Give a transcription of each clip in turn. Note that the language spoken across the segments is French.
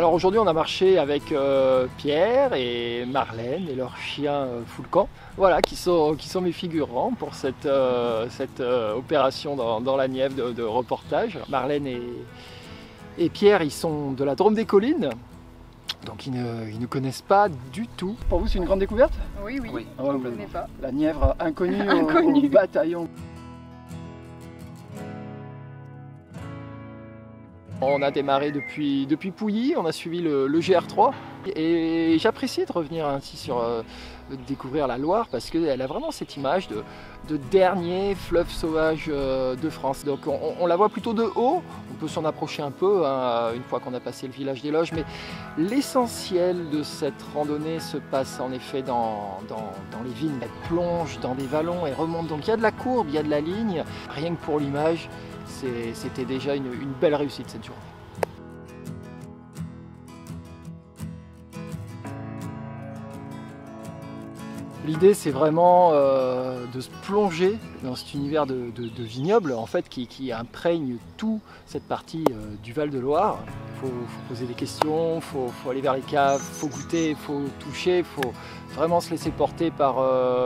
Alors aujourd'hui on a marché avec Pierre et Marlène et leur chien Foulcan, voilà, qui sont mes figurants pour cette opération dans la Nièvre de reportage. Marlène et Pierre, ils sont de la Drôme des Collines, donc ils ne connaissent pas du tout. Pour vous c'est une grande découverte? Oui. Ah, Je ne connais pas. La Nièvre inconnue au bataillon. On a démarré depuis Pouilly, on a suivi le GR3 et j'apprécie de revenir ainsi découvrir la Loire parce qu'elle a vraiment cette image de dernier fleuve sauvage de France. Donc on la voit plutôt de haut, on peut s'en approcher un peu une fois qu'on a passé le village des Loges, mais l'essentiel de cette randonnée se passe en effet dans les vignes. Elle plonge dans des vallons et remonte, donc il y a de la courbe, il y a de la ligne, rien que pour l'image. C'était déjà une belle réussite cette journée. L'idée c'est vraiment de se plonger dans cet univers de vignoble en fait, qui imprègne toute cette partie du Val-de-Loire. Il faut poser des questions, il faut aller vers les caves, il faut goûter, il faut toucher, il faut vraiment se laisser porter par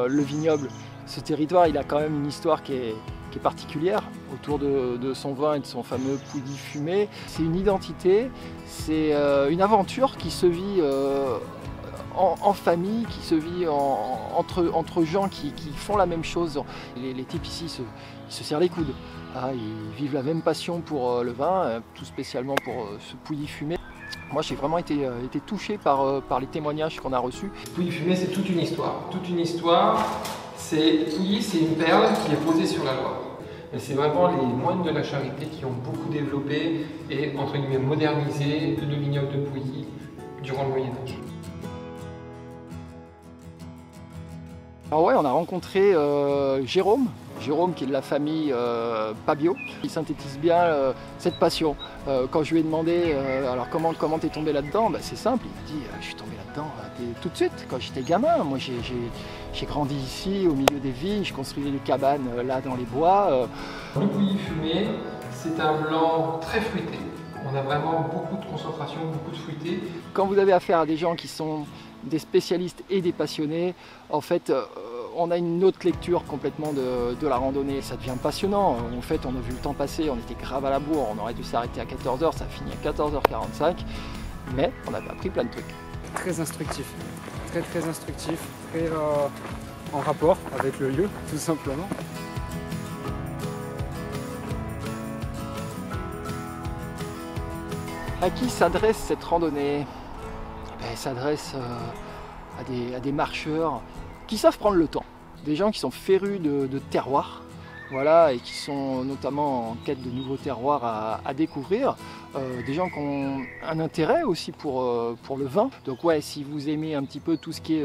le vignoble. Ce territoire il a quand même une histoire qui est particulière autour de son vin et de son fameux Pouilly fumé. C'est une identité, c'est une aventure qui se vit en famille, qui se vit entre gens qui font la même chose. Les types ici se serrent les coudes. Ils vivent la même passion pour le vin, tout spécialement pour ce Pouilly fumé. Moi j'ai vraiment été touché par les témoignages qu'on a reçus. Pouilly fumé c'est toute une histoire. Pouilly, c'est une perle qui est posée sur la Loire. Et c'est vraiment les moines de la Charité qui ont beaucoup développé et entre guillemets modernisé le vignoble de Pouilly durant le Moyen-Âge. Alors ouais, on a rencontré Jérôme qui est de la famille Pabio. Il synthétise bien cette passion. Quand je lui ai demandé alors comment t'es tombé là-dedans, c'est simple, il m'a dit je suis tombé là-dedans tout de suite quand j'étais gamin. Moi j'ai grandi ici au milieu des vignes, je construisais des cabanes là dans les bois. Le Pouilly fumé, c'est un blanc très fruité. On a vraiment beaucoup de concentration, beaucoup de fruité. Quand vous avez affaire à des gens qui sont des spécialistes et des passionnés, en fait on a une autre lecture complètement de la randonnée. Ça devient passionnant. En fait, on a vu le temps passer, on était grave à la bourre, on aurait dû s'arrêter à 14 h, ça finit à 14 h 45, mais on avait appris plein de trucs. Très instructif, très instructif, très en rapport avec le lieu, tout simplement. À qui s'adresse cette randonnée? Elle s'adresse à des marcheurs qui savent prendre le temps, des gens qui sont férus de terroirs, voilà, et qui sont notamment en quête de nouveaux terroirs à découvrir, des gens qui ont un intérêt aussi pour le vin. Donc ouais, si vous aimez un petit peu tout ce qui est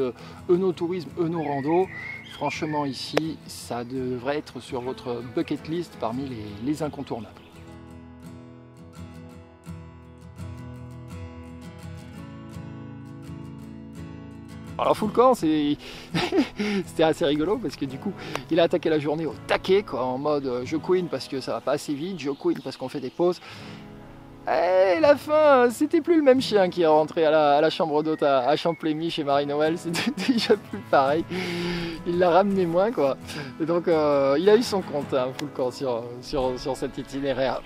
œnotourisme, œnorando, franchement ici, ça devrait être sur votre bucket list parmi les incontournables. Alors Foulcan, c'était assez rigolo parce que du coup, il a attaqué la journée au taquet, quoi, en mode je couine parce que ça va pas assez vite, je couine parce qu'on fait des pauses. Et la fin, c'était plus le même chien qui est rentré à la chambre d'hôte à Champlémy chez Marie-Noël, c'était déjà plus pareil. Il l'a ramené moins, quoi. Et donc il a eu son compte, hein, Foulcan, sur cet itinéraire.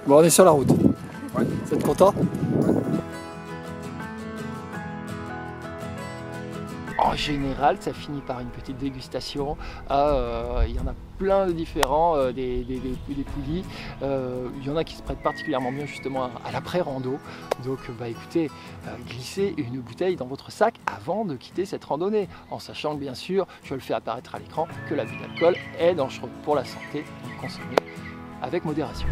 Bon, on est sur la route. Ouais. Vous êtes content? Ouais. En général, ça finit par une petite dégustation. Il y en a plein de différents, des pouillis. Il y en a qui se prêtent particulièrement bien justement à l'après-rando. Donc écoutez, glissez une bouteille dans votre sac avant de quitter cette randonnée. En sachant que bien sûr, je le fais apparaître à l'écran, que l'abus d'alcool est dangereux pour la santé. Donc consommez avec modération.